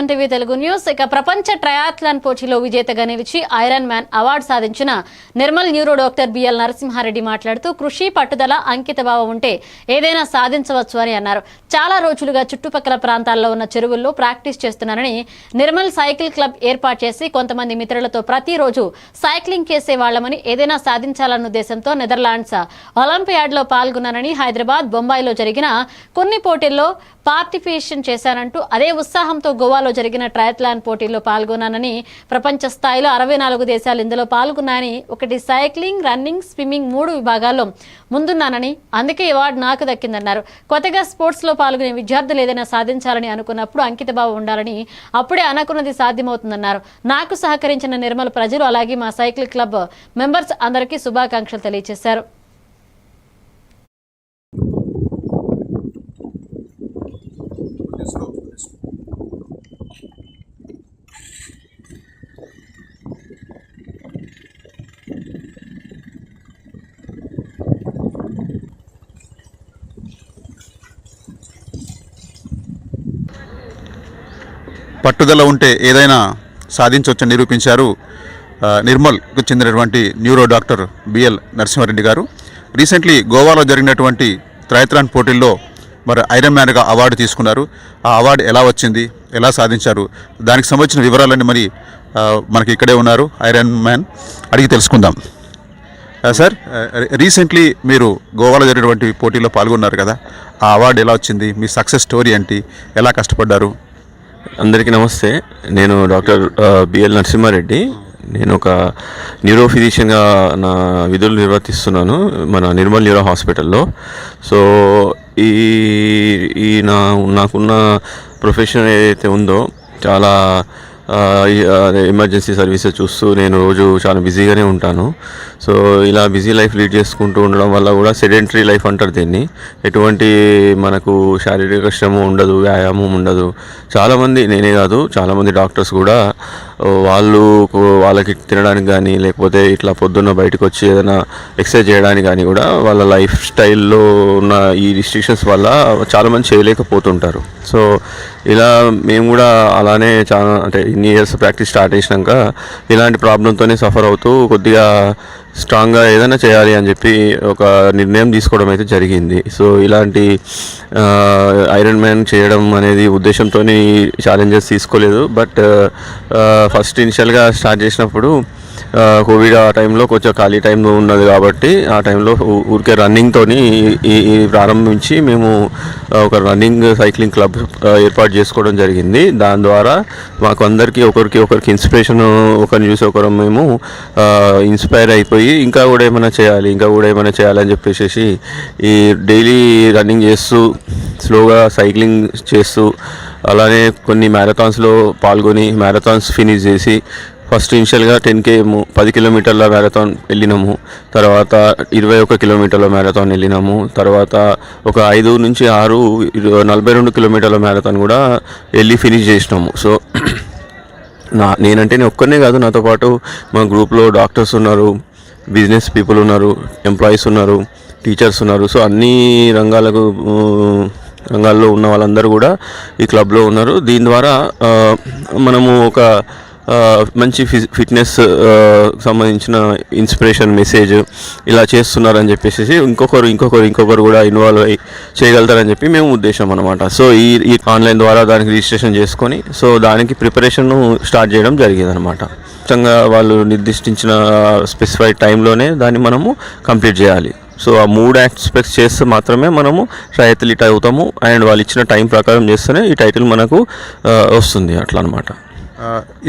Suman TV Telugu news. ఇక ప్రపంచ triathlon పోటీలో విజేతగా నిలిచి ఐరన్ మ్యాన్ అవార్డు సాధించిన Nirmal neuro doctor BL Narasimha Reddy మాట్లాడుతూ కృషి, పట్టుదల, అంకితభావం ఉంటే ఏదైనా సాధించవచ్చు అని అన్నారు. చాలా రోజులుగా చుట్టుపక్కల ప్రాంతాల్లో ఉన్న చెరువుల్లో ప్రాక్టీస్ చేస్తున్నానని, నిర్మల్ సైకిల్ క్లబ్ ఏర్పాటు చేసి కొంతమంది మిత్రులతో ప్రతిరోజు సైక్లింగ్ చేసే వాళ్లమని, ఏదైనా సాధించాలన్న ఉద్దేశంతో నెదర్లాండ్స్ ఒలింపియాడ్లో పాల్గొన్నానని, హైదరాబాద్, బొంబాయిలో జరిగిన కొన్ని పోటీల్లో పార్టిసిపేషన్ చేశానంటూ అదే ఉత్సాహంతో గోవాలో జరిగిన ట్రయాథ్లాన్ పోటీల్లో పాల్గొన్నానని, ప్రపంచ స్థాయిలో 64 దేశాలు ఇందులో పాల్గొన్నాయని, ఒకటి సైక్లింగ్, రన్నింగ్, స్విమ్మింగ్ 3 విభాగాల్లో ముందున్నానని, అందుకే అవార్డు నాకు దక్కిందన్నారు. కొత్తగా స్పోర్ట్స్లో పాల్గొనే విద్యార్థులు ఏదైనా సాధించాలని అనుకున్నప్పుడు అంకితభావం ఉండాలని, అప్పుడే అనుకున్నది సాధ్యమవుతుందన్నారు. నాకు సహకరించిన నిర్మల్ ప్రజలు అలాగే మా సైకిల్ క్లబ్ మెంబర్స్ అందరికీ శుభాకాంక్షలు తెలియజేశారు. పట్టుదల ఉంటే ఏదైనా సాధించవచ్చని నిరూపించారు నిర్మల్కు చెందినటువంటి న్యూరో డాక్టర్ బిఎల్ నరసింహారెడ్డి గారు. రీసెంట్లీ గోవాలో జరిగినటువంటి ట్రయాథ్లాన్ పోటీల్లో మరి ఐరన్ మ్యాన్గా అవార్డు తీసుకున్నారు. ఆ అవార్డు ఎలా వచ్చింది, ఎలా సాధించారు, దానికి సంబంధించిన వివరాలన్నీ మరి మనకి ఇక్కడే ఉన్నారు ఐరన్ మ్యాన్, అడిగి తెలుసుకుందాం. సార్, రీసెంట్లీ మీరు గోవాలో జరిగినటువంటి పోటీలో పాల్గొన్నారు కదా, ఆ అవార్డు ఎలా వచ్చింది, మీ సక్సెస్ స్టోరీ ఏంటి, ఎలా కష్టపడ్డారు? అందరికీ నమస్తే. నేను డాక్టర్ బిఎల్ నరసింహారెడ్డి. నేను ఒక న్యూరో ఫిజిషియన్గా నా విధులు నిర్వర్తిస్తున్నాను మన నిర్మల్ న్యూరో హాస్పిటల్లో. సో నాకున్న ప్రొఫెషన్ ఏదైతే ఉందో, చాలా ఎమర్జెన్సీ సర్వీసెస్ చూస్తూ నేను రోజు చాలా బిజీగానే ఉంటాను. సో ఇలా బిజీ లైఫ్ లీడ్ చేసుకుంటూ ఉండడం వల్ల కూడా సెడెంటరీ లైఫ్ అంటారు దీన్ని. ఎటువంటి మనకు శారీరక శ్రమ ఉండదు, వ్యాయామం ఉండదు. చాలామంది, నేనే కాదు చాలామంది డాక్టర్స్ కూడా వాళ్ళకి తినడానికి కానీ, లేకపోతే ఇట్లా పొద్దున్న బయటకు వచ్చి ఏదైనా ఎక్సర్సైజ్ చేయడానికి కానీ కూడా వాళ్ళ లైఫ్ స్టైల్లో ఉన్న ఈ రిస్ట్రిక్షన్స్ వల్ల చాలామంది చేయలేకపోతుంటారు. సో ఇలా మేము కూడా అలానే చాలా, అంటే ఇన్ని ఇయర్స్ ప్రాక్టీస్ స్టార్ట్ చేసినాక ఇలాంటి ప్రాబ్లంతోనే సఫర్ అవుతూ కొద్దిగా స్ట్రాంగ్గా ఏదైనా చేయాలి అని చెప్పి ఒక నిర్ణయం తీసుకోవడం అయితే జరిగింది. సో ఇలాంటి ఐరన్ మ్యాన్ చేయడం అనేది ఉద్దేశంతో ఛాలెంజెస్ తీసుకోలేదు. బట్ ఫస్ట్ ఇనిషియల్గా స్టార్ట్ చేసినప్పుడు కోవిడ్ ఆ టైంలో కొంచెం ఖాళీ టైం ఉన్నది కాబట్టి ఆ టైంలో ఊరికే రన్నింగ్తో ఈ ప్రారంభించి మేము ఒక రన్నింగ్ సైక్లింగ్ క్లబ్ ఏర్పాటు చేసుకోవడం జరిగింది. దాని ద్వారా మాకు అందరికీ ఒకరికి ఇన్స్పిరేషన్, ఒకరిని చూసి ఒకరు మేము ఇన్స్పైర్ అయిపోయి ఇంకా కూడా ఏమైనా చేయాలని చెప్పేసి ఈ డైలీ రన్నింగ్ చేస్తూ, స్లోగా సైక్లింగ్ చేస్తూ, అలానే కొన్ని మ్యారథాన్స్లో పాల్గొని మ్యారథాన్స్ ఫినిష్ చేసి, ఫస్ట్ ఇనిషియల్గా 10K 10 కిలోమీటర్ల మ్యారథాన్ వెళ్ళినాము, తర్వాత 21 కిలోమీటర్ల మ్యారథాన్ వెళ్ళినాము, తర్వాత ఒక 5 నుంచి 6 42 కిలోమీటర్ల మ్యారథాన్ కూడా వెళ్ళి ఫినిష్ చేసినాము. సో నేనంటే నేను ఒక్కనే కాదు, నాతో పాటు మా గ్రూప్లో డాక్టర్స్ ఉన్నారు, బిజినెస్ పీపుల్ ఉన్నారు, ఎంప్లాయీస్ ఉన్నారు, టీచర్స్ ఉన్నారు. సో అన్ని రంగాల్లో ఉన్న వాళ్ళందరూ కూడా ఈ క్లబ్లో ఉన్నారు. దీని ద్వారా మనము ఒక మంచి ఫిట్నెస్ సంబంధించిన ఇన్స్పిరేషన్ మెసేజ్ ఇలా చేస్తున్నారని చెప్పేసి ఇంకొకరు కూడా ఇన్వాల్వ్ అయ్యి చేయగలుగుతారని చెప్పి మేము ఉద్దేశం అనమాట. సో ఈ ఆన్లైన్ ద్వారా దానికి రిజిస్ట్రేషన్ చేసుకొని, సో దానికి ప్రిపరేషన్ స్టార్ట్ చేయడం జరిగింది అనమాట. ఖచ్చితంగా వాళ్ళు నిర్దిష్టించిన స్పెసిఫైడ్ టైంలోనే దాన్ని మనము కంప్లీట్ చేయాలి. సో ఆ 3 ఆస్పెక్ట్స్ చేస్తే మాత్రమే మనము ట్రయాథ్లీట్ అవుతాము. అండ్ వాళ్ళు ఇచ్చిన టైం ప్రకారం చేస్తేనే ఈ టైటిల్ మనకు వస్తుంది, అట్లా అనమాట.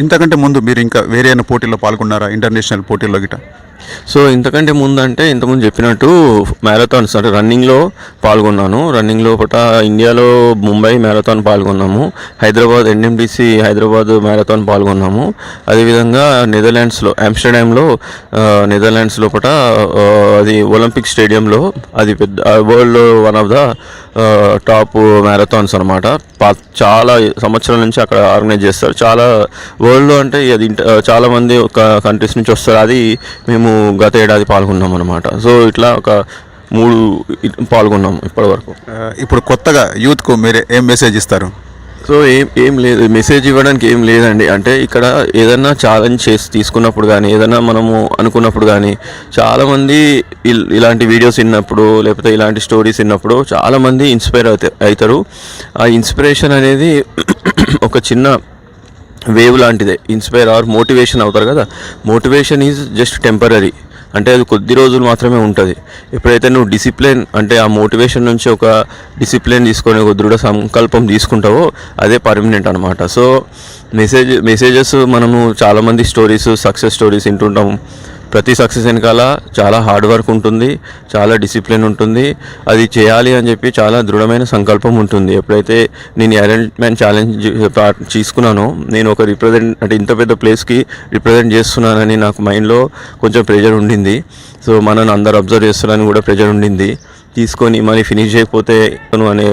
ఇంతకంటే ముందు మీరు ఇంకా వేరే అయిన పోటీల్లో పాల్గొన్నారా, ఇంటర్నేషనల్ పోటీల్లో గిట్ట? సో ఇంతకంటే ముందు అంటే ఇంతకుముందు చెప్పినట్టు మ్యారథాన్స్ అంటే రన్నింగ్లో పాల్గొన్నాను. రన్నింగ్లో ఒకట ఇండియాలో ముంబై మ్యారథాన్ పాల్గొన్నాము, హైదరాబాద్ NMDC హైదరాబాద్ మ్యారథాన్ పాల్గొన్నాము. అదేవిధంగా నెదర్లాండ్స్లో ఆమ్స్టర్డామ్లో నెదర్లాండ్స్ లోపల అది ఒలింపిక్ స్టేడియంలో, అది పెద్ద వరల్డ్లో one of the top marathons అనమాట. చాలా సంవత్సరాల నుంచి అక్కడ ఆర్గనైజ్ చేస్తారు. చాలా వరల్డ్లో అంటే అది చాలామంది ఒక కంట్రీస్ నుంచి వస్తారు. అది మేము గత ఏడాది పాల్గొన్నాం అనమాట. సో ఇట్లా ఒక 3 పాల్గొన్నాము ఇప్పటి వరకు. ఇప్పుడు కొత్తగా యూత్కు మీరు ఏం మెసేజ్ ఇస్తారు? సో ఏం లేదు, మెసేజ్ ఇవ్వడానికి ఏం లేదండి. అంటే ఇక్కడ ఏదైనా ఛాలెంజ్ చేసి తీసుకున్నప్పుడు కానీ, ఏదైనా మనము అనుకున్నప్పుడు కానీ, చాలామంది ఇలాంటి వీడియోస్ విన్నప్పుడు, లేకపోతే ఇలాంటి స్టోరీస్ విన్నప్పుడు చాలామంది ఇన్స్పైర్ అవుతారు. ఆ ఇన్స్పిరేషన్ అనేది ఒక చిన్న వేవ్ లాంటిదే. ఇన్స్పైర్ ఆర్ మోటివేషన్ అవుతారు కదా. మోటివేషన్ ఈజ్ జస్ట్ టెంపరీ, అంటే అది కొద్ది రోజులు మాత్రమే ఉంటుంది. ఎప్పుడైతే నువ్వు డిసిప్లిన్, అంటే ఆ మోటివేషన్ నుంచి ఒక డిసిప్లిన్ తీసుకొని ఒక దృఢ సంకల్పం తీసుకుంటావో అదే పర్మనెంట్ అనమాట. సో మెసేజెస్ మనము చాలామంది సక్సెస్ స్టోరీస్ వింటుంటాము. ప్రతి సక్సెస్ వెనకాల చాలా హార్డ్ వర్క్ ఉంటుంది, చాలా డిసిప్లిన్ ఉంటుంది. అది చేయాలి అని చెప్పి చాలా దృఢమైన సంకల్పం ఉంటుంది. ఎప్పుడైతే నేను ఐరన్ మ్యాన్ ఛాలెంజ్ తీసుకున్నానో, నేను ఒక అంటే ఇంత పెద్ద ప్లేస్కి రిప్రజెంట్ చేస్తున్నానని నాకు మైండ్లో కొంచెం ప్రెషర్ ఉండింది. సో మనని అందరు అబ్జర్వ్ చేస్తున్నారని కూడా ప్రెషర్ ఉండింది. తీసుకొని మరి ఫినిష్ చేయకపోతే అనే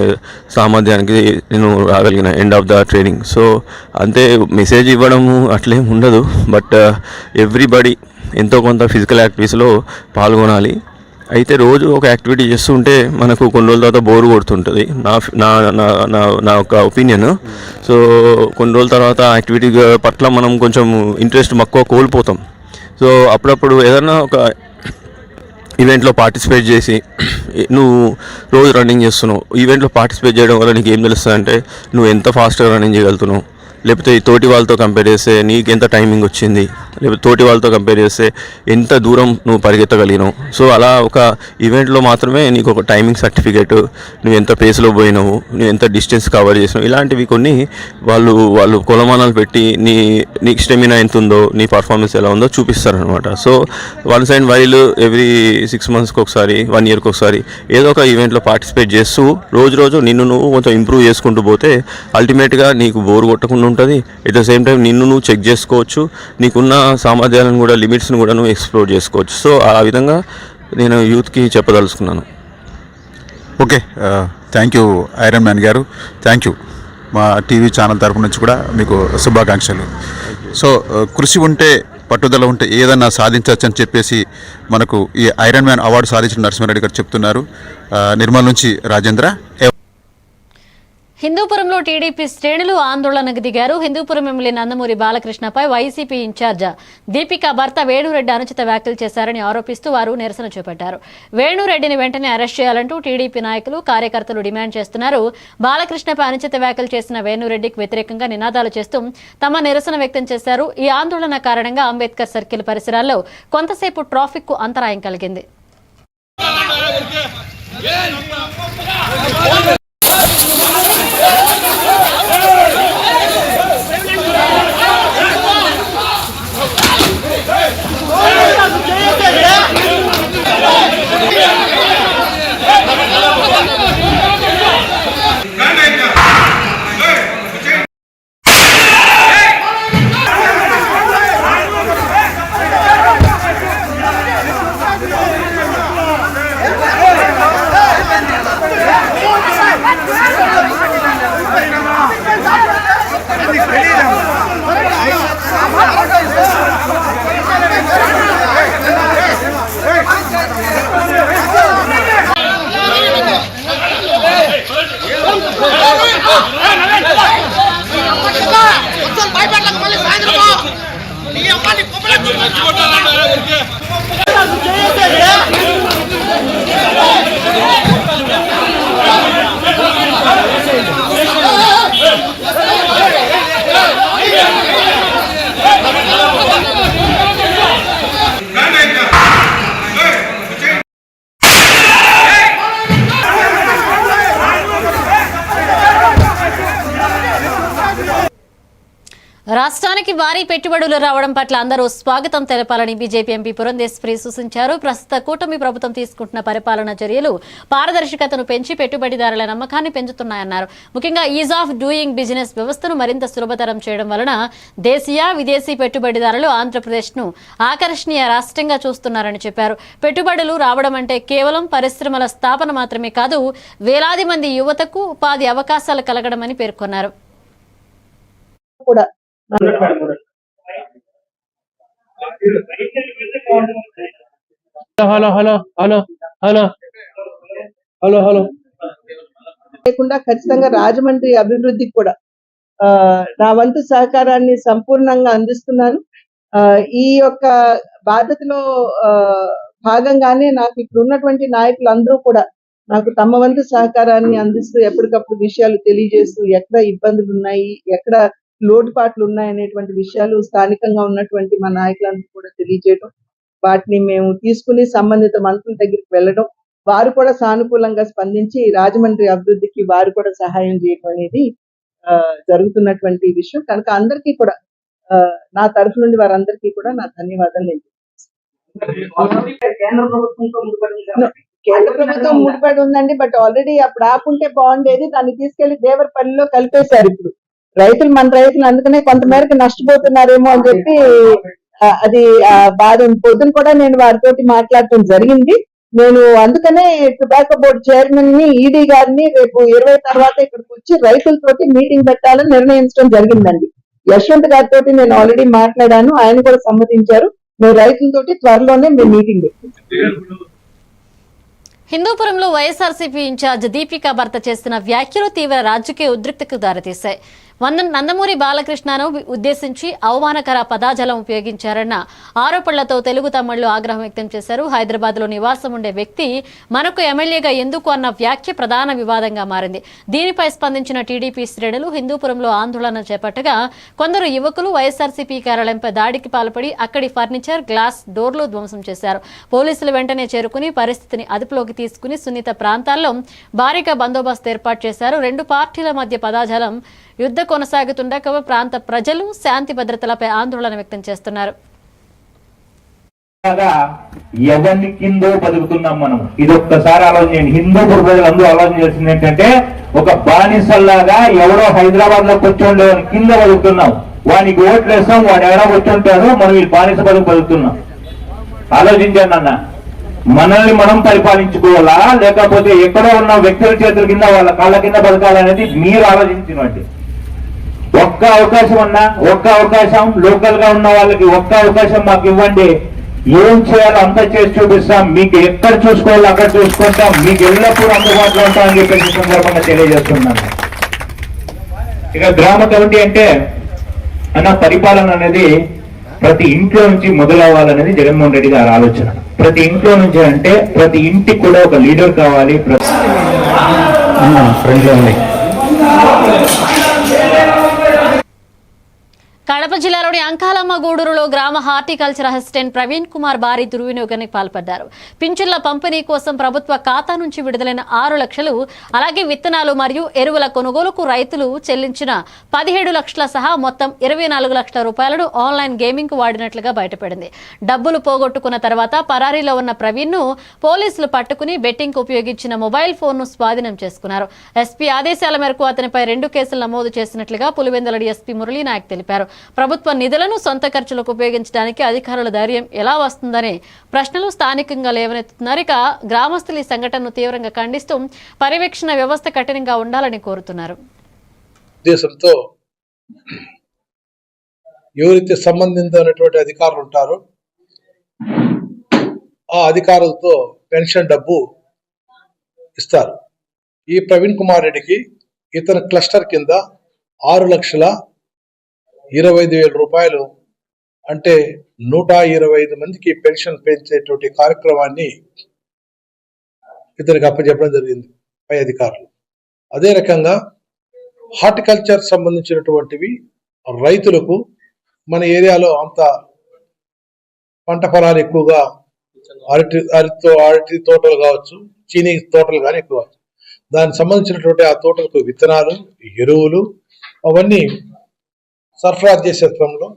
సామర్థ్యానికి నేను రాగలిగిన end of the training. So అంతే, మెసేజ్ ఇవ్వడము అట్లేం ఉండదు. బట్ ఎవ్రీబడి ఎంతో కొంత ఫిజికల్ యాక్టివిటీస్లో పాల్గొనాలి. అయితే రోజు ఒక యాక్టివిటీ చేస్తుంటే మనకు కొన్ని రోజుల తర్వాత బోర్ కొడుతుంటుంది, నా ఒక ఒపీనియన్. సో కొన్ని రోజుల తర్వాత యాక్టివిటీ పట్ల మనం కొంచెం ఇంట్రెస్ట్ మక్కువ కోల్పోతాం. సో అప్పుడప్పుడు ఏదైనా ఒక ఈవెంట్లో పార్టిసిపేట్ చేసి, నువ్వు రోజు రన్నింగ్ చేస్తున్నావు, ఈవెంట్లో పార్టిసిపేట్ చేయడం వల్ల నీకు ఏం తెలుస్తుంది అంటే నువ్వు ఎంత ఫాస్ట్గా రన్నింగ్ చేయగలుగుతున్నావు, లేకపోతే తోటి వాళ్ళతో కంపేర్ చేస్తే నీకు ఎంత టైమింగ్ వచ్చింది, లేకపోతే తోటి వాళ్ళతో కంపేర్ చేస్తే ఎంత దూరం నువ్వు పరిగెత్తగలిగినావు. సో అలా ఒక ఈవెంట్లో మాత్రమే నీకు ఒక టైమింగ్ సర్టిఫికేట్, నువ్వు ఎంత పేస్లో పోయినావు, నువ్వు ఎంత డిస్టెన్స్ కవర్ చేసినావు, ఇలాంటివి కొన్ని వాళ్ళు కొలమానాలు పెట్టి నీ స్టెమినా ఎంత ఉందో, నీ పర్ఫార్మెన్స్ ఎలా ఉందో చూపిస్తారనమాట. So once and while every 6 monthsకి ఒకసారి, 1 yearకి ఒకసారి ఏదో ఒక ఈవెంట్లో పార్టిసిపేట్ చేస్తూ రోజు నిన్ను నువ్వు కొంచెం ఇంప్రూవ్ చేసుకుంటూ పోతే అల్టిమేట్గా నీకు బోర్ కొట్టకుండా ఉంటుంది. ఎట్ ద సేమ్ టైం నిన్ను నువ్వు చెక్ చేసుకోవచ్చు, నీకున్న సామర్థ్యాలను కూడా, లిమిట్స్ని కూడా నువ్వు ఎక్స్ప్లోర్ చేసుకోవచ్చు. సో ఆ విధంగా నేను యూత్కి చెప్పదలుచుకున్నాను. Okay, thank you iron man గారు, థ్యాంక్ యూ. మా టీవీ ఛానల్ తరపు నుంచి కూడా మీకు శుభాకాంక్షలు. సో కృషి ఉంటే, పట్టుదల ఉంటే ఏదన్నా సాధించవచ్చు అని చెప్పేసి మనకు ఈ ఐరన్ మ్యాన్ అవార్డు సాధించిన నరసింహారెడ్డి గారు చెప్తున్నారు. నిర్మల్ నుంచి రాజేంద్ర. హిందూపురంలో టీడీపీ శ్రేణులు ఆందోళనకు దిగారు. హిందూపురం ఎమ్మెల్యే నందమూరి బాలకృష్ణపై వైసీపీ ఇన్ఛార్జ్ దీపిక భర్త వేణురెడ్డి అనుచిత వ్యాఖ్యలు చేశారని ఆరోపిస్తూ వారు నిరసన చేపట్టారు. వేణురెడ్డిని వెంటనే అరెస్ట్ చేయాలంటూ టీడీపీ నాయకులు, కార్యకర్తలు డిమాండ్ చేస్తున్నారు. బాలకృష్ణపై అనుచిత వ్యాఖ్యలు చేసిన వేణురెడ్డికి వ్యతిరేకంగా నినాదాలు చేస్తూ తమ నిరసన వ్యక్తం చేశారు. ఈ ఆందోళన కారణంగా అంబేద్కర్ సర్కిల్ పరిసరాల్లో కొంతసేపు ట్రాఫిక్ కు అంతరాయం కలిగింది. రాష్ట్రానికి భారీ పెట్టుబడులు రావడం పట్ల అందరూ స్వాగతం తెలపాలని బీజేపీ ఎంపీ పురంధేశ్వరి సూచించారు. ప్రస్తుత కూటమి ప్రభుత్వం తీసుకుంటున్న పరిపాలనా చర్యలు పారదర్శకతను పెంచి పెట్టుబడిదారుల నమ్మకాన్ని పెంచుతున్నాయన్నారు. ముఖ్యంగా ఈజ్ ఆఫ్ డూయింగ్ బిజినెస్ వ్యవస్థను మరింత సులభతరం చేయడం వలన దేశీయ, విదేశీ పెట్టుబడిదారులు ఆంధ్రప్రదేశ్ను ఆకర్షణీయ రాష్ట్రంగా చూస్తున్నారని చెప్పారు. పెట్టుబడులు రావడం అంటే కేవలం పరిశ్రమల స్థాపన మాత్రమే కాదు, వేలాది మంది యువతకు ఉపాధి అవకాశాలు కలగడమని పేర్కొన్నారు. లేకుండా ఖచ్చితంగా రాజమండ్రి అభివృద్ధికి కూడా నా వంతు సహకారాన్ని సంపూర్ణంగా అందిస్తున్నాను. ఈ యొక్క బాధ్యతలో భాగంగానే నాకు ఇక్కడ ఉన్నటువంటి నాయకులందరూ కూడా నాకు తమ వంతు సహకారాన్ని అందిస్తూ ఎప్పటికప్పుడు విషయాలు తెలియజేస్తూ ఎక్కడ ఇబ్బందులు ఉన్నాయి, ఎక్కడ లోటుపాట్లు ఉన్నాయనేటువంటి విషయాలు స్థానికంగా ఉన్నటువంటి మా నాయకులందరూ కూడా తెలియజేయడం, వాటిని మేము తీసుకుని సంబంధిత మంత్రుల దగ్గరికి వెళ్ళడం, వారు కూడా సానుకూలంగా స్పందించి రాజమండ్రి అభివృద్ధికి వారు కూడా సహాయం చేయడం అనేది జరుగుతున్నటువంటి విషయం. కనుక అందరికీ కూడా నా తరఫు నుండి వారందరికీ కూడా నా ధన్యవాదాలు. కేంద్ర ప్రభుత్వం ముడిపడి ఉందండి, బట్ ఆల్రెడీ అప్పుడు ఆపుంటే బాగుండేది. దాన్ని తీసుకెళ్లి దేవరపల్లిలో కలిపేశారు. ఇప్పుడు మన రైతులు అందుకనే కొంతమేరకు నష్టపోతున్నారేమో అని చెప్పి అది బాధ. పొద్దున కూడా నేను వారితోటి మాట్లాడటం జరిగింది. నేను అందుకనే టొబాకో బోర్డు చైర్మన్ ని, ఈడీ గారిని రేపు 20 తర్వాత ఇక్కడికి వచ్చి రైతులతోటి మీటింగ్ పెట్టాలని నిర్ణయించడం జరిగిందండి. యశ్వంత్ గారితో నేను ఆల్రెడీ మాట్లాడాను, ఆయన కూడా సమ్మతించారు. మేము రైతులతోటి త్వరలోనే మేము మీటింగ్ పెట్టాం. హిందూపురంలో వైఎస్ఆర్సీపీ ఇన్ఛార్జ్ దీపిక భర్త చేస్తున్న వ్యాఖ్యలు తీవ్ర రాజకీయ ఉద్రిక్తతకు దారితీశాయి. నందమూరి బాలకృష్ణను ఉద్దేశించి అవమానకర పదాజలం ఉపయోగించారన్న ఆరోపణలతో తెలుగు తమ్ముళ్లు ఆగ్రహం వ్యక్తం చేశారు. హైదరాబాద్ లో నివాసం ఉండే వ్యక్తి మనకు ఎమ్మెల్యేగా ఎందుకు అన్న వ్యాఖ్య ప్రధాన వివాదంగా మారింది. దీనిపై స్పందించిన టీడీపీ శ్రేణులు హిందూపురంలో ఆందోళన చేపట్టగా కొందరు యువకులు వైఎస్ఆర్సీపీ కార్యాలయంపై దాడికి పాల్పడి అక్కడి ఫర్నిచర్, గ్లాస్ డోర్లు ధ్వంసం చేశారు. పోలీసులు వెంటనే చేరుకుని పరిస్థితిని అదుపులోకి తీసుకుని సున్నిత ప్రాంతాల్లో భారీగా బందోబస్తు ఏర్పాటు చేశారు. రెండు పార్టీల మధ్య పదాజలం యుద్ధ కొనసాగుతుండగా ప్రాంత ప్రజలు శాంతి భద్రతలపై ఆందోళన వ్యక్తం చేస్తున్నారు. ఎవరిని కిందో బతుకుతున్నాం మనం. ఇది ఒక్కసారి ఆలోచన. హిందూపూర్ ప్రజలందరూ ఆలోచన చేసింది ఏంటంటే, ఒక బానిసల్లాగా ఎవడో హైదరాబాద్ లో కూర్చోండి కింద బతుకుతున్నాం. వానికి ఓట్లు వేస్తాం, వాడు ఎవడో కూర్చుంటాడు, మనం ఈ బానిస బతుకుతున్నాం. ఆలోచించండి అన్న. మనల్ని మనం పరిపాలించుకోవాలా, లేకపోతే ఎక్కడో ఉన్న వ్యక్తుల చేతుల కింద వాళ్ళ కాళ్ళ కింద బతకాలనేది మీరు ఆలోచించినట్టు. ఒక్క అవకాశం అన్నా, ఒక్క అవకాశం లోకల్ గా ఉన్న వాళ్ళకి ఒక్క అవకాశం మాకు ఇవ్వండి. ఏం చేయాలో అంత చేసి చూపిస్తాం. మీకు ఎక్కడ చూసుకోవాలో అక్కడ చూసుకుంటాం. మీకు ఎల్లప్పుడూ అందుబాటులో ఉంటామని చెప్పేసి సందర్భంగా తెలియజేస్తున్నాను. ఇక గ్రామ కమిటీ అంటే అన్న పరిపాలన అనేది ప్రతి ఇంట్లో నుంచి మొదలవ్వాలనేది జగన్మోహన్ రెడ్డి గారి ఆలోచన. ప్రతి ఇంట్లో నుంచి అంటే ప్రతి ఇంటికి కూడా ఒక లీడర్ కావాలి. కడప జిల్లాలోని అంకాలమ్మ గూడూరులో గ్రామ హార్టికల్చర్ అసిస్టెంట్ ప్రవీణ్ కుమార్ భారీ దుర్వినియోగానికి పాల్పడ్డారు. పింఛన్ల పంపిణీ కోసం ప్రభుత్వ ఖాతా నుంచి విడుదలైన 6 లక్షలు, అలాగే విత్తనాలు మరియు ఎరువుల కొనుగోలుకు రైతులు చెల్లించిన 17 లక్షల సహా మొత్తం 24 లక్షల రూపాయలను ఆన్లైన్ గేమింగ్ కు వాడినట్లుగా బయటపడింది. డబ్బులు పోగొట్టుకున్న తర్వాత పరారీలో ఉన్న ప్రవీణ్ ను పోలీసులు పట్టుకుని బెట్టింగ్ కు ఉపయోగించిన మొబైల్ ఫోన్ ను స్వాధీనం చేసుకున్నారు. ఎస్పీ ఆదేశాల మేరకు అతనిపై 2 కేసులు నమోదు చేసినట్లుగా పులివెందుల డీఎస్పీ మురళీనాయక్ తెలిపారు. ప్రభుత్వ నిధులను సొంత ఖర్చులకు ఉపయోగించడానికి అధికారుల ధైర్యం ఎలా వస్తుందనే ప్రశ్నలు స్థానికంగా లేవనెత్తుతున్నారు. ఇక గ్రామస్తులు ఈ సంఘటనను తీవ్రంగా ఖండిస్తూ పర్యవేక్షణ వ్యవస్థ కఠినంగా ఉండాలని కోరుతున్నారు. ఉద్దేశంతో ఎవరైతే సంబంధించినటువంటి అధికారులు ఉంటారో ఆ అధికారులతో పెన్షన్ డబ్బు ఇస్తారు. ఈ ప్రవీణ్ కుమార్ రెడ్డికి ఇతని క్లస్టర్ కింద 6,25,000 రూపాయలు అంటే 125 మందికి పెన్షన్ పెంచేటువంటి కార్యక్రమాన్ని ఇతనికి అప్పచెప్పడం జరిగింది పై అధికారులు. అదే రకంగా హార్టికల్చర్ సంబంధించినటువంటివి రైతులకు మన ఏరియాలో అంత పంట పొలాలు ఎక్కువగా అరటి తోటలు కావచ్చు, చీనీ తోటలు కానీ ఎక్కువ. దానికి సంబంధించినటువంటి ఆ తోటలకు విత్తనాలు, ఎరువులు అవన్నీ సరఫరా చేసే క్రమంలో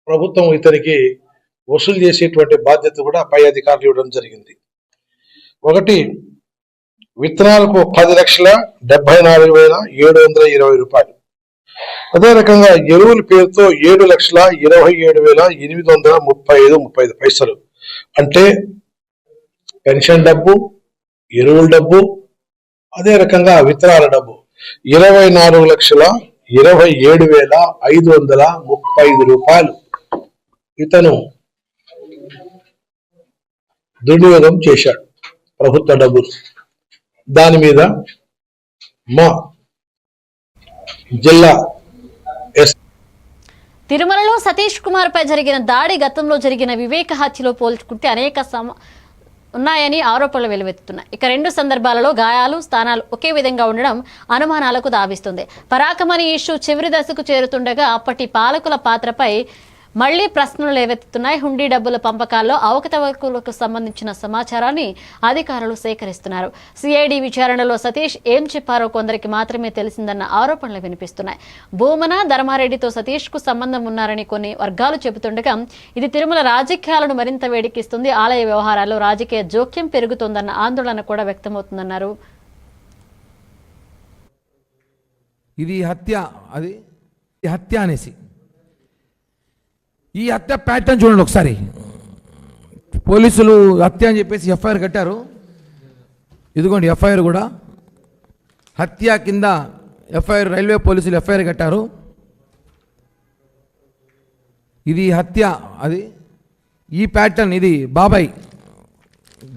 ప్రభుత్వం ఇతనికి వసూలు చేసేటువంటి బాధ్యత కూడా పై అధికారులు ఇవ్వడం జరిగింది. ఒకటి విత్తనాలకు 10,74,720 రూపాయలు. అదే రకంగా ఎరువుల పేరుతో 7,27,835 పైసలు. అంటే పెన్షన్ డబ్బు, ఎరువుల డబ్బు, అదే రకంగా విత్తనాల డబ్బు 24,27,535 రూపాయలు ఇతను దుర్వినియోగం చేశాడు ప్రభుత్వ డబ్బులు. దాని మీద మా జిల్లా తిరుమలలో సతీష్ కుమార్ పై జరిగిన దాడి గతంలో జరిగిన వివేక హత్యలో పోల్చుకుంటే అనేక ఉన్నాయని ఆరోపణలు వెలువెత్తుతున్నాయి. ఇక 2 సందర్భాలలో గాయాలు స్థానాలు ఒకే విధంగా ఉండడం అనుమానాలకు దావిస్తుంది. పరాకమణి ఇష్యూ చివరి దశకు చేరుతుండగా అప్పటి పాలకుల పాత్రపై మళ్లీ ప్రశ్నలు లేవెత్తుతున్నాయి. హుండీ డబ్బుల పంపకాల్లో అవకతవకలకు సంబంధించిన సమాచారాన్ని అధికారులు సేకరిస్తున్నారు. సిఐడి విచారణలో సతీష్ ఏం చెప్పారో కొందరికి మాత్రమే తెలిసిందన్న ఆరోపణలు వినిపిస్తున్నాయి. భూమన ధర్మారెడ్డితో సతీష్ కు సంబంధం ఉన్నారని కొన్ని వర్గాలు చెబుతుండగా ఇది తిరుమల రాజకీయాలను మరింత వేడెక్కిస్తుంది. ఆలయ వ్యవహారాల్లో రాజకీయ జోక్యం పెరుగుతోందన్న ఆందోళన కూడా వ్యక్తమవుతుందన్నారు. ఇది హత్య అనేసి ఈ హత్య ప్యాటర్న్ చూడండి ఒకసారి. పోలీసులు హత్య అని చెప్పేసి ఎఫ్ఐఆర్ కట్టారు. ఇదిగోండి ఎఫ్ఐఆర్ కూడా హత్య కింద ఎఫ్ఐఆర్, రైల్వే పోలీసులు ఎఫ్ఐఆర్ కట్టారు. ఇది హత్య. ఈ ప్యాటర్న్ ఇది బాబాయ్,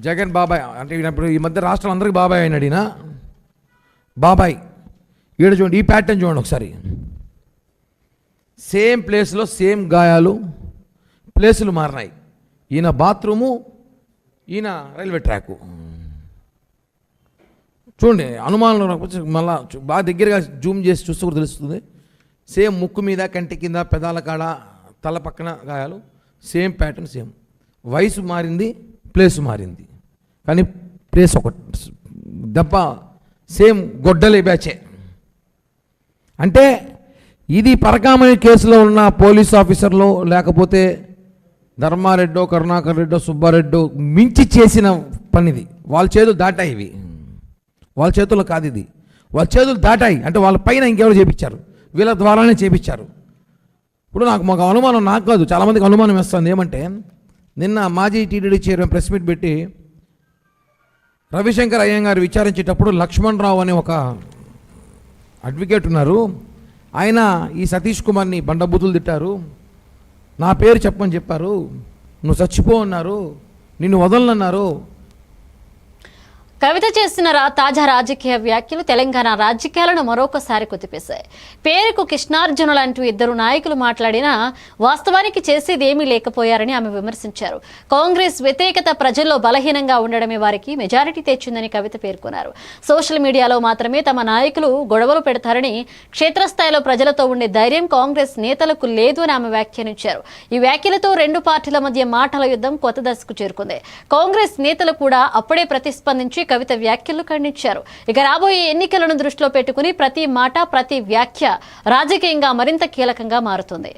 జగన్ బాబాయ్ అంటే ఇప్పుడు ఈ మధ్య రాష్ట్రం అందరికీ బాబాయ్ అయినాడు ఈయన. బాబాయ్ ఈడ చూడండి, ఈ ప్యాటర్న్ చూడండి ఒకసారి. సేమ్ ప్లేస్లో సేమ్ గాయాలు, ప్లేసులు మారినాయి. ఈయన బాత్రూము, ఈయన రైల్వే ట్రాకు. చూడండి అనుమానం రాకపోతే మళ్ళా బాగా దగ్గరగా జూమ్ చేసి చూస్తే కూడా తెలుస్తుంది. సేమ్ ముక్కు మీద, కంటి కింద, పెదాల కాడ, తల పక్కన గాయాలు. Same pattern same. వయసు మారింది, ప్లేస్ మారింది, కానీ ప్లేస్ ఒకటి. దెబ్బ సేమ్ గొడ్డలి బ్యాచే. అంటే ఇది పరకామణి కేసులో ఉన్న పోలీస్ ఆఫీసర్లు లేకపోతే ధర్మారెడ్డో, కరుణాకర్ రెడ్డో, సుబ్బారెడ్డో మించి చేసిన పనిది. వాళ్ళ చేతులు దాటాయి. ఇవి వాళ్ళ చేతుల్లో కాదు, ఇది వాళ్ళ చేతులు దాటాయి. అంటే వాళ్ళ పైన ఇంకెవరు చేపించారు, వీళ్ళ ద్వారానే చేపించారు. ఇప్పుడు మాకు అనుమానం, నాకు కాదు చాలామందికి అనుమానం వేస్తుంది. ఏమంటే నిన్న మాజీ టీటీడీ చైర్మన్ ప్రెస్ మీట్ పెట్టి రవిశంకర్ అయ్యంగారు విచారించేటప్పుడు లక్ష్మణ్ రావు అనే ఒక అడ్వకేట్ ఉన్నారు. ఆయన ఈ సతీష్ కుమార్ని బండబూతులు తిట్టారు, నా పేరు చెప్పమని చెప్పారు, నువ్వు చచ్చిపో అన్నారు, నిన్ను వదలనన్నారు. కవిత చేసిన తాజా రాజకీయ వ్యాఖ్యలు తెలంగాణ రాజకీయాలను మరొకసారి కుదిపేశాయి. పేరుకు కృష్ణార్జునులు అంటూ 2 నాయకులు మాట్లాడినా వాస్తవానికి చేసేది ఏమీ లేకపోయారని ఆమె విమర్శించారు. కాంగ్రెస్ వ్యతిరేకత ప్రజల్లో బలహీనంగా ఉండడమే వారికి మెజారిటీ తెచ్చిందని కవిత పేర్కొన్నారు. సోషల్ మీడియాలో మాత్రమే తమ నాయకులు గొడవలు పెడతారని, క్షేత్రస్థాయిలో ప్రజలతో ఉండే ధైర్యం కాంగ్రెస్ నేతలకు లేదు అని ఆమె వ్యాఖ్యానించారు. ఈ వ్యాఖ్యలతో 2 పార్టీల మధ్య మాటల యుద్ధం కొత్త దశకు చేరుకుంది. కాంగ్రెస్ నేతలు కూడా అప్పుడే ప్రతిస్పందించి కవిత వ్యాఖ్యలు ఖండించారు. ఇక రాబోయే ఎన్నికలను దృష్టిలో పెట్టుకుని ప్రతి మాట, ప్రతి వ్యాఖ్య రాజకీయంగా మరింత కీలకంగా మారుతుంది.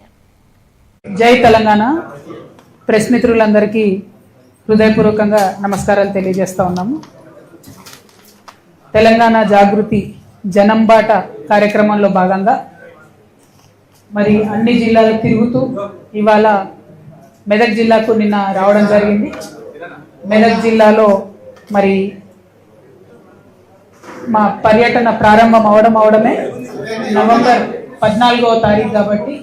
జై తెలంగాణ. ప్రెస్ మిత్రులందరికీ హృదయపూర్వకంగా నమస్కారాలు తెలియజేస్తా ఉన్నాము. తెలంగాణ జాగృతి జనంబాట కార్యక్రమంలో భాగంగా మరి అన్ని జిల్లాలు తిరుగుతూ ఇవాళ మెదక్ జిల్లాకు నిన్న రావడం జరిగింది. మెదక్ జిల్లాలో మరి మా పర్యటన ప్రారంభం అవడమే నవంబర్ 14వ తారీఖు కాబట్టి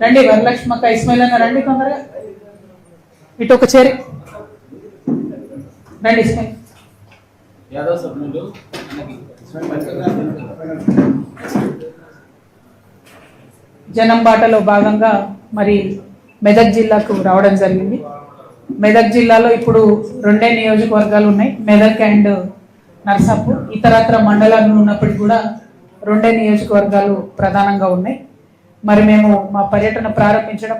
రండి వరలక్ష్మక్క, ఇస్మాయిల్ అన్న రండి తొందరగా, ఇటు ఒక చేరి రండి ఇస్మాయిల్. జనం బాటలో భాగంగా మరి మెదక్ జిల్లాకు రావడం జరిగింది. మెదక్ జిల్లాలో ఇప్పుడు 2 నియోజకవర్గాలు ఉన్నాయి, మెదక్ అండ్ నర్సాపూర్. ఇతరత్ర మండలాలు ఉన్నప్పటికీ కూడా 2 నియోజకవర్గాలు ప్రధానంగా ఉన్నాయి. మరి మేము మా పర్యటన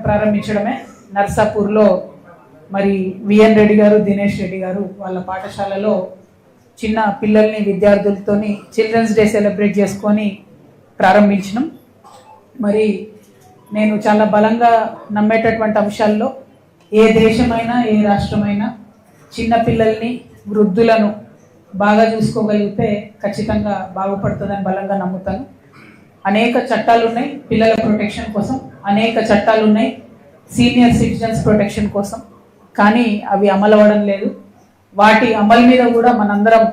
ప్రారంభించడమే నర్సాపూర్లో మరి విఎన్ రెడ్డి గారు, దినేష్ రెడ్డి గారు వాళ్ళ పాఠశాలలో చిన్న పిల్లల్ని, విద్యార్థులతోని చిల్డ్రన్స్ డే సెలబ్రేట్ చేసుకొని ప్రారంభించినాం. మరి నేను చాలా బలంగా నమ్మేటటువంటి అంశాల్లో ఏ దేశమైనా, ఏ రాష్ట్రమైనా చిన్న పిల్లల్ని, వృద్ధులను బాగా చూసుకోగలిగితే ఖచ్చితంగా బాగుపడుతుందని బలంగా నమ్ముతాను. అనేక చట్టాలు ఉన్నాయి పిల్లల ప్రొటెక్షన్ కోసం, అనేక చట్టాలు ఉన్నాయి సీనియర్ సిటిజన్స్ ప్రొటెక్షన్ కోసం, కానీ అవి అమలు అవ్వడం లేదు. వాటి అమలు మీద కూడా మనందరం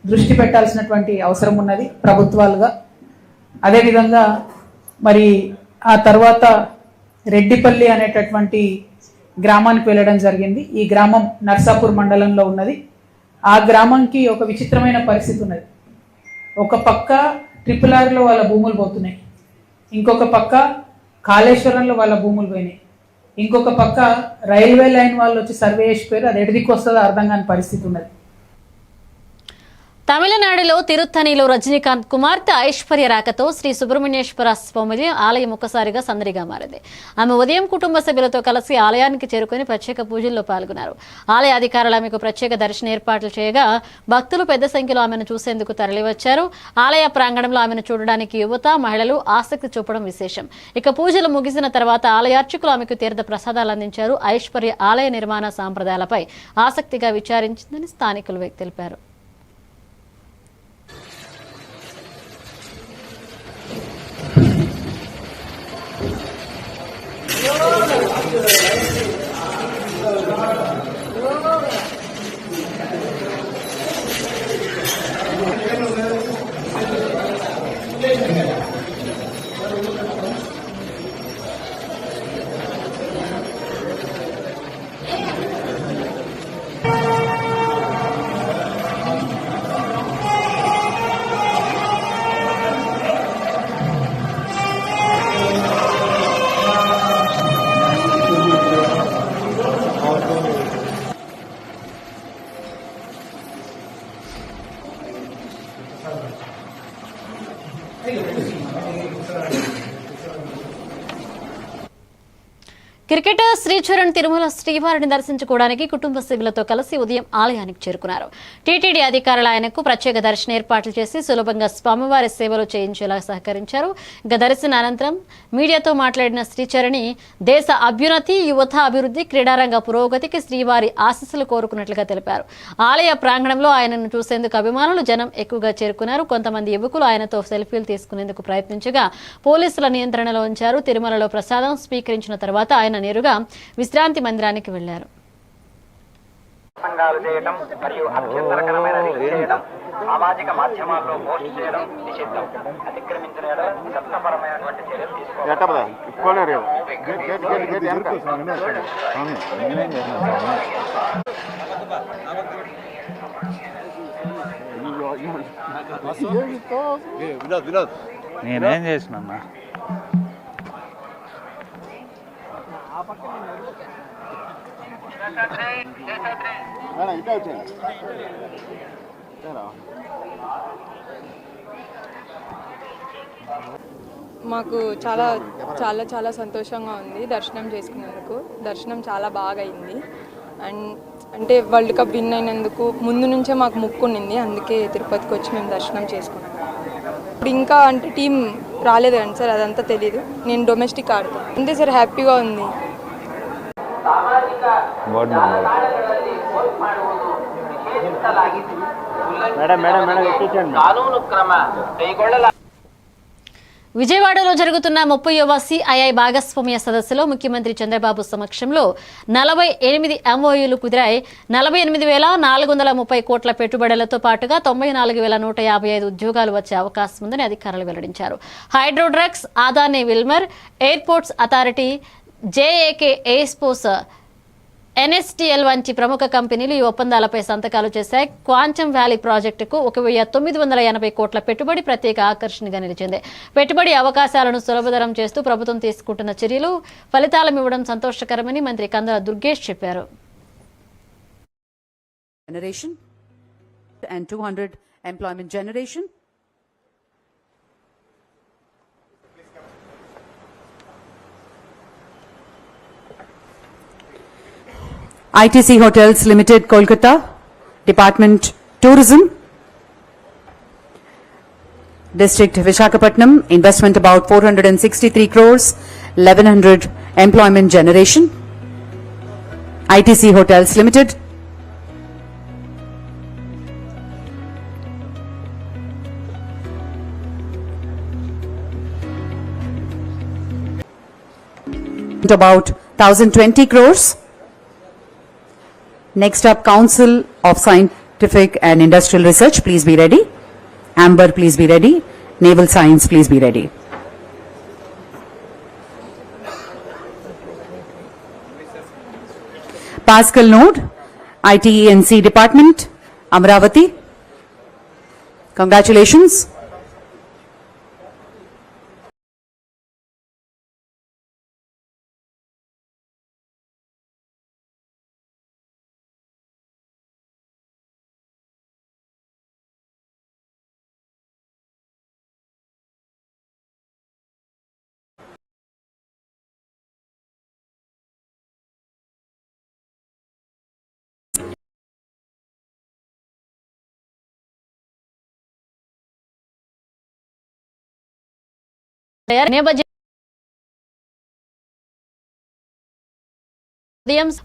దృష్టి పెట్టాల్సినటువంటి అవసరం ఉన్నది ప్రభుత్వాలుగా. అదేవిధంగా మరి ఆ తర్వాత రెడ్డిపల్లి అనేటటువంటి గ్రామానికి వెళ్ళడం జరిగింది. ఈ గ్రామం నర్సాపూర్ మండలంలో ఉన్నది. ఆ గ్రామంకి ఒక విచిత్రమైన పరిస్థితి ఉన్నది. ఒక పక్క RRRలో వాళ్ళ భూములు పోతున్నాయి, ఇంకొక పక్క కాళేశ్వరంలో వాళ్ళ భూములు పోయినాయి. ఇంకొక పక్క రైల్వే లైన్ వాళ్ళు వచ్చి సర్వే చేసిపోయారు. అది ఎడిదికి వస్తుందో అర్థం కాని పరిస్థితి ఉన్నది. తమిళనాడులో తిరుత్తణిలో రజనీకాంత్ కుమార్తె ఐశ్వర్య రాకతో శ్రీ సుబ్రహ్మణ్యేశ్వర స్వామి ఆలయం ఒక్కసారిగా సందడిగా మారింది. ఆమె ఉదయం కుటుంబ సభ్యులతో కలిసి ఆలయానికి చేరుకుని ప్రత్యేక పూజల్లో పాల్గొన్నారు. ఆలయ అధికారులు ఆమెకు ప్రత్యేక దర్శన ఏర్పాట్లు చేయగా భక్తులు పెద్ద సంఖ్యలో ఆమెను చూసేందుకు తరలివచ్చారు. ఆలయ ప్రాంగణంలో ఆమెను చూడడానికి యువత, మహిళలు ఆసక్తి చూపడం విశేషం. ఇక పూజలు ముగిసిన తర్వాత ఆలయ అర్చకులు ఆమెకు తీర్థ ప్రసాదాలు అందించారు. ఐశ్వర్య ఆలయ నిర్మాణ సాంప్రదాయాలపై ఆసక్తిగా విచారించిందని స్థానికులు తెలిపారు. క్రికెటర్ శ్రీచరణ్ తిరుమల శ్రీవారిని దర్శించుకోవడానికి కుటుంబ సభ్యులతో కలిసి ఉదయం ఆలయానికి చేరుకున్నారు. టీటీడీ అధికారులు ఆయనకు ప్రత్యేక దర్శన ఏర్పాట్లు చేసి సులభంగా స్వామివారి సేవలు చేయించేలా సహకరించారు. ఇక దర్శన అనంతరం మీడియాతో మాట్లాడిన శ్రీచరణి దేశ అభ్యున్నతి, యువత అభివృద్ధి, క్రీడారంగ పురోగతికి శ్రీవారి ఆశీస్సులు కోరుకున్నట్లుగా తెలిపారు. ఆలయ ప్రాంగణంలో ఆయనను చూసేందుకు అభిమానులు జనం ఎక్కువగా చేరుకున్నారు. కొంతమంది యువకులు ఆయనతో సెల్ఫీలు తీసుకునేందుకు ప్రయత్నించగా పోలీసుల నియంత్రణలో ఉంచారు. తిరుమలలో ప్రసాదం స్వీకరించిన తర్వాత ఆయన నేరుగా విశ్రాంతి మందిరానికి వెళ్లారు. సామాజిక మాధ్యమాల్లో పోస్ట్ చేయడం నిషిద్ధం. అతిక్రమించిన చట్టపరమైనటువంటి చర్యలు తీసుకోవాలి. నేనేం చేసిన మాకు చాలా చాలా చాలా సంతోషంగా ఉంది దర్శనం చేసుకున్నందుకు. దర్శనం చాలా బాగా అయింది. అండ్ అంటే వరల్డ్ కప్ విన్ అయినందుకు ముందు నుంచే మాకు ముక్కు ఉండింది. అందుకే తిరుపతికి వచ్చి మేము దర్శనం చేసుకున్నాం. ఇప్పుడు ఇంకా అంటే టీం రాలేదు కానీ సార్ అదంతా తెలీదు. నేను డొమెస్టిక్ ఆడతాను అంతే సార్. హ్యాపీగా ఉంది. విజయవాడలో జరుగుతున్న 30వ CII భాగస్వామ్య సదస్సులో ముఖ్యమంత్రి చంద్రబాబు సమక్షంలో 48 MOUలు కుదిరాయి. 48,430 కోట్ల పెట్టుబడులతో పాటుగా 94,155 ఉద్యోగాలు వచ్చే అవకాశం ఉందని అధికారులు వెల్లడించారు. Hydro drugs, Adani Wilmar, airports authority, JAK ఎయిర్స్పోర్ట్స్, NSTL వంటి ప్రముఖ కంపెనీలు ఈ ఒప్పందాలపై సంతకాలు చేశాయి. క్వాంటమ్ వ్యాలీ ప్రాజెక్టుకు 1,980 కోట్ల పెట్టుబడి ప్రత్యేక ఆకర్షణగా నిలిచింది. పెట్టుబడి అవకాశాలను సులభతరం చేస్తూ ప్రభుత్వం తీసుకుంటున్న చర్యలు ఫలితాలమివ్వడం సంతోషకరమని మంత్రి కందుల దుర్గేష్ చెప్పారు. Generation and 200 employment generation. ITC Hotels Limited, Kolkata, Department Tourism, District Visakhapatnam, investment about 463 crores, 1100 employment generation. ITC Hotels Limited. About 1020 crores. Next up, Council of Scientific and Industrial Research, please be ready. Amber, please be ready. Naval Science, please be ready. Pascal Node, ITENC Department, Amravati. Congratulations.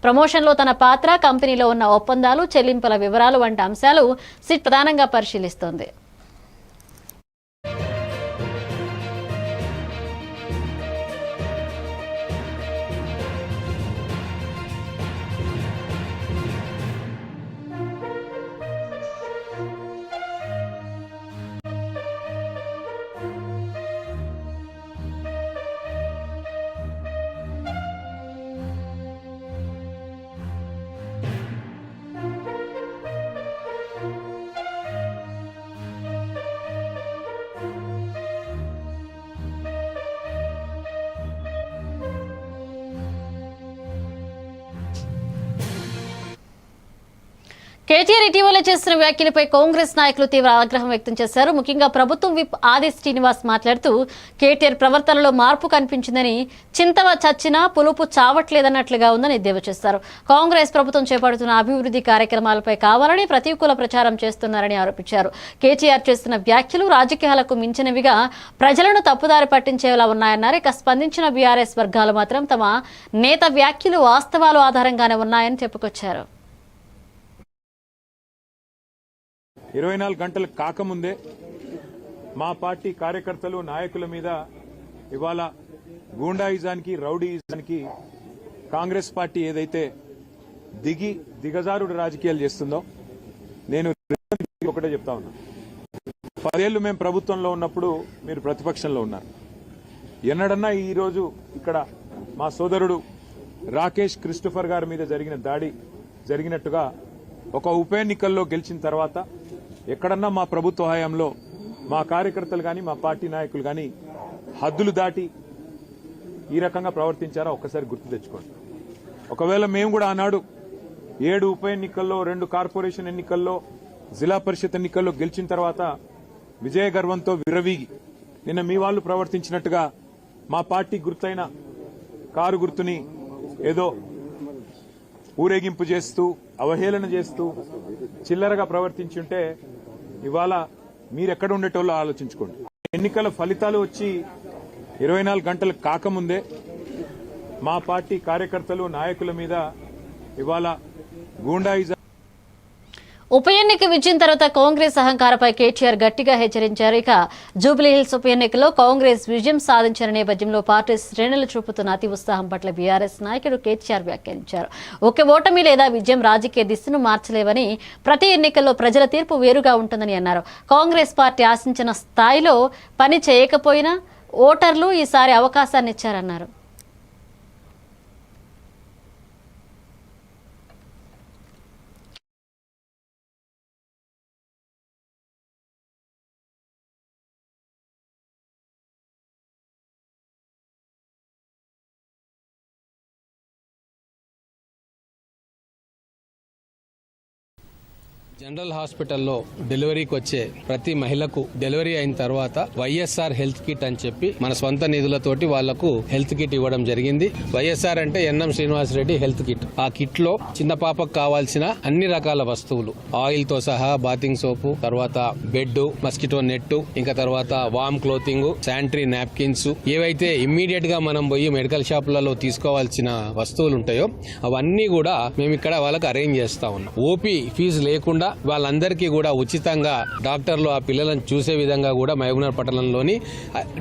ప్రమోషన్లో తన పాత్ర, కంపెనీలో ఉన్న ఒప్పందాలు, చెల్లింపుల వివరాలు వంటి అంశాలు సిట్ ప్రధానంగా పరిశీలిస్తోంది. కేటీఆర్ ఇటీవల చేసిన వ్యాఖ్యలపై కాంగ్రెస్ నాయకులు తీవ్ర ఆగ్రహం వ్యక్తం చేశారు. ముఖ్యంగా ప్రభుత్వం విప్ ఆది శ్రీనివాస్ మాట్లాడుతూ కేటీఆర్ ప్రవర్తనలో మార్పు కనిపించిందని, చింతవ చచ్చినా పులుపు చావట్లేదన్నట్లుగా ఉందని ఎద్దేవా చేశారు. కాంగ్రెస్ ప్రభుత్వం చేపడుతున్న అభివృద్ధి కార్యక్రమాలపై కావాలని ప్రతికూల ప్రచారం చేస్తున్నారని ఆరోపించారు. కేటీఆర్ చేస్తున్న వ్యాఖ్యలు రాజకీయాలకు మించినవిగా ప్రజలను తప్పుదారి పట్టించేలా ఉన్నాయన్నారు. ఇక స్పందించిన బీఆర్ఎస్ వర్గాలు మాత్రం తమ నేత వ్యాఖ్యలు వాస్తవాలు ఆధారంగానే ఉన్నాయని చెప్పుకొచ్చారు. 24 గంటలు కాకముందే మా పార్టీ కార్యకర్తలు, నాయకుల మీద ఇవాళ గూండాయిజానికి, రౌడీయిజానికి కాంగ్రెస్ పార్టీ ఏదైతే దిగజారుడు రాజకీయాలు చేస్తుందో, నేను ఒకటే చెప్తా ఉన్నా. 10 ఏళ్లు మేము ప్రభుత్వంలో ఉన్నప్పుడు మీరు ప్రతిపక్షంలో ఉన్నారు. ఎన్నడన్నా ఈరోజు ఇక్కడ మా సోదరుడు రాకేష్ క్రిస్టోఫర్ గారి మీద జరిగిన దాడి జరిగినట్టుగా ఒక ఉప ఎన్నికల్లో గెలిచిన తర్వాత ఎక్కడన్నా మా ప్రభుత్వ హయాంలో మా కార్యకర్తలు కానీ, మా పార్టీ నాయకులు కానీ హద్దులు దాటి ఈ రకంగా ప్రవర్తించారా ఒక్కసారి గుర్తు తెచ్చుకోండి. ఒకవేళ మేము కూడా ఆనాడు 7 ఉప ఎన్నికల్లో, 2 కార్పొరేషన్ ఎన్నికల్లో, జిల్లా పరిషత్ ఎన్నికల్లో గెలిచిన తర్వాత విజయ గర్వంతో విర్రవీగి నిన్న మీ వాళ్ళు ప్రవర్తించినట్టుగా మా పార్టీ గుర్తైన కారు గుర్తుని ఏదో ఊరేగింపు చేస్తూ, అవహేళన చేస్తూ చిల్లరగా ప్రవర్తించుంటే ఇవాళ మీరెక్కడ ఉండేటోళ్ళో ఆలోచించుకోండి. ఎన్నికల ఫలితాలు వచ్చి 24 గంటలు కాకముందే మా పార్టీ కార్యకర్తలు, నాయకుల మీద ఇవాళ గూండాయిజం. ఉప ఎన్నిక విజయం తర్వాత కాంగ్రెస్ అహంకారపై కేటీఆర్ గట్టిగా హెచ్చరించారు. ఇక జూబ్లీహిల్స్ ఉప ఎన్నికలో కాంగ్రెస్ విజయం సాధించిన నేపథ్యంలో పార్టీ శ్రేణులు చూపుతున్న అతి ఉత్సాహం పట్ల బీఆర్ఎస్ నాయకుడు కేటీఆర్ వ్యాఖ్యానించారు. ఒకే ఓటమి లేదా విజయం రాజకీయ దిశను మార్చలేవని, ప్రతి ఎన్నికల్లో ప్రజల తీర్పు వేరుగా ఉంటుందని అన్నారు. కాంగ్రెస్ పార్టీ ఆశించిన స్థాయిలో పని చేయకపోయినా ఓటర్లు ఈసారి అవకాశాన్ని ఇచ్చారన్నారు. జనరల్ హాస్పిటల్లో డెలివరీకి వచ్చే ప్రతి మహిళకు డెలివరీ అయిన తర్వాత వైఎస్ఆర్ హెల్త్ కిట్ అని చెప్పి మన స్వంత నిధులతోటి వాళ్లకు హెల్త్ కిట్ ఇవ్వడం జరిగింది. వైఎస్ఆర్ అంటే ఎన్ఎం శ్రీనివాసరెడ్డి హెల్త్ కిట్. ఆ కిట్ లో చిన్న పాపకు కావాల్సిన అన్ని రకాల వస్తువులు, ఆయిల్ తో సహా, బాతింగ్ సోపు, తర్వాత బెడ్, మస్కిటో నెట్, ఇంకా తర్వాత వామ్ క్లోతింగ్, శానిటరీ నాప్కిన్స్, ఏవైతే ఇమ్మీడియట్ గా మనం పోయి మెడికల్ షాపులలో తీసుకోవాల్సిన వస్తువులు ఉంటాయో అవన్నీ కూడా మేము ఇక్కడ వాళ్ళకి అరేంజ్ చేస్తా ఉన్నాం. ఓపీ ఫీజు లేకుండా వాళ్ళందరికీ కూడా ఉచితంగా డాక్టర్లు ఆ పిల్లలను చూసే విధంగా కూడా మహబూబ్నగర్ పట్టణంలోని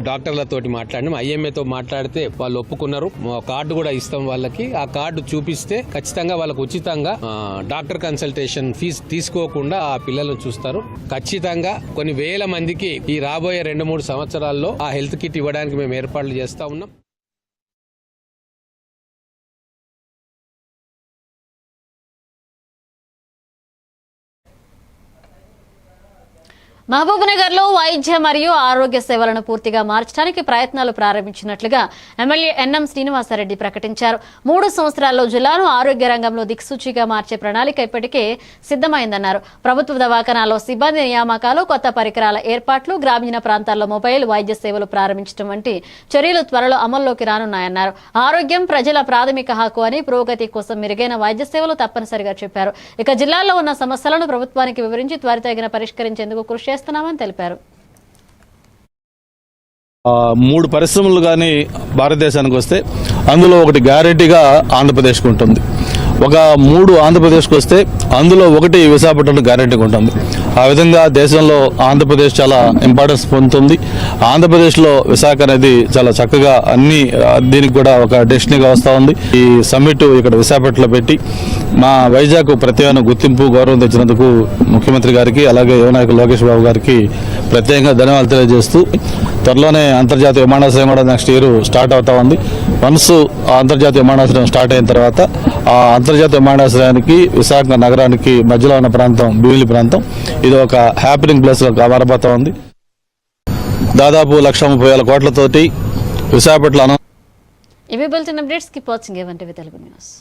డాక్టర్లతోటి మాట్లాడినాం. ఐఎంఏతో మాట్లాడితే వాళ్ళు ఒప్పుకున్నారు. కార్డు కూడా ఇస్తాం వాళ్ళకి. ఆ కార్డు చూపిస్తే ఖచ్చితంగా వాళ్ళకు ఉచితంగా డాక్టర్ కన్సల్టేషన్ ఫీజు తీసుకోకుండా ఆ పిల్లలను చూస్తారు. ఖచ్చితంగా కొన్ని వేల మందికి ఈ రాబోయే 2-3 సంవత్సరాల్లో ఆ హెల్త్ కిట్ ఇవ్వడానికి మేము ఏర్పాట్లు చేస్తా ఉన్నాం. మహబూబ్నగర్ లో వైద్య మరియు ఆరోగ్య సేవలను పూర్తిగా మార్చడానికి ప్రయత్నాలు ప్రారంభించినట్లుగా ఎమ్మెల్యే ఎన్ఎం శ్రీనివాసరెడ్డి ప్రకటించారు. 3 సంవత్సరాల్లో జిల్లాను ఆరోగ్య రంగంలో దిక్సూచిగా మార్చే ప్రణాళిక ఇప్పటికే సిద్ధమైందన్నారు. ప్రభుత్వ దవాఖానాల్లో సిబ్బంది నియామకాలు, కొత్త పరికరాల ఏర్పాట్లు, గ్రామీణ ప్రాంతాల్లో మొబైల్ వైద్య సేవలు ప్రారంభించడం వంటి చర్యలు త్వరలో అమల్లోకి రానున్నాయన్నారు. ఆరోగ్యం ప్రజల ప్రాథమిక హక్కు అని, పురోగతి కోసం మెరుగైన వైద్య సేవలు తప్పనిసరిగా చెప్పారు. ఇక జిల్లాలో ఉన్న సమస్యలను ప్రభుత్వానికి వివరించి త్వరితగిన పరిష్కరించేందుకు కృషి చేస్తున్నామని తెలిపారు. 3 పరిశ్రమలు కానీ భారతదేశానికి వస్తే అందులో ఒకటి గ్యారెంటీగా ఆంధ్రప్రదేశ్కి ఉంటుంది. ఒక 3 ఆంధ్రప్రదేశ్కి వస్తే అందులో ఒకటి విశాఖపట్నం గ్యారెంటీగా ఉంటుంది. ఆ విధంగా దేశంలో ఆంధ్రప్రదేశ్ చాలా ఇంపార్టెన్స్ పొందుతుంది. ఆంధ్రప్రదేశ్లో విశాఖ అనేది చాలా చక్కగా అన్ని దీనికి కూడా ఒక డెస్టినీగా వస్తూ ఉంది. ఈ సమ్మిట్ ఇక్కడ విశాఖపట్నంలో పెట్టి మా వైజాగ్ ప్రత్యేక గుర్తింపు గౌరవం తెచ్చినందుకు ముఖ్యమంత్రి గారికి అలాగే యువనాయకులు లోకేష్ బాబు గారికి ప్రత్యేకంగా ధన్యవాదాలు తెలియజేస్తూ త్వరలోనే అంతర్జాతీయ విమానాశ్రయం కూడా నెక్స్ట్ ఇయర్ స్టార్ట్ అవుతా ఉంది. వన్స్ అంతర్జాతీయ విమానాశ్రయం స్టార్ట్ అయిన తర్వాత ఆ అంతర్జాతీయ విమానాశ్రయానికి విశాఖ నగరానికి మధ్యలో ఉన్న ప్రాంతం భీమిలి ప్రాంతం ఇది ఒక హ్యాపీనింగ్ ప్లేస్గా మారబోతా ఉంది. దాదాపు 1,30,000 కోట్లతోటి విశాఖపట్నం. ఇవి బులెటిన్ అప్డేట్స్. కీప్ వాచింగ్ ఏవంటివి తెలుగు న్యూస్.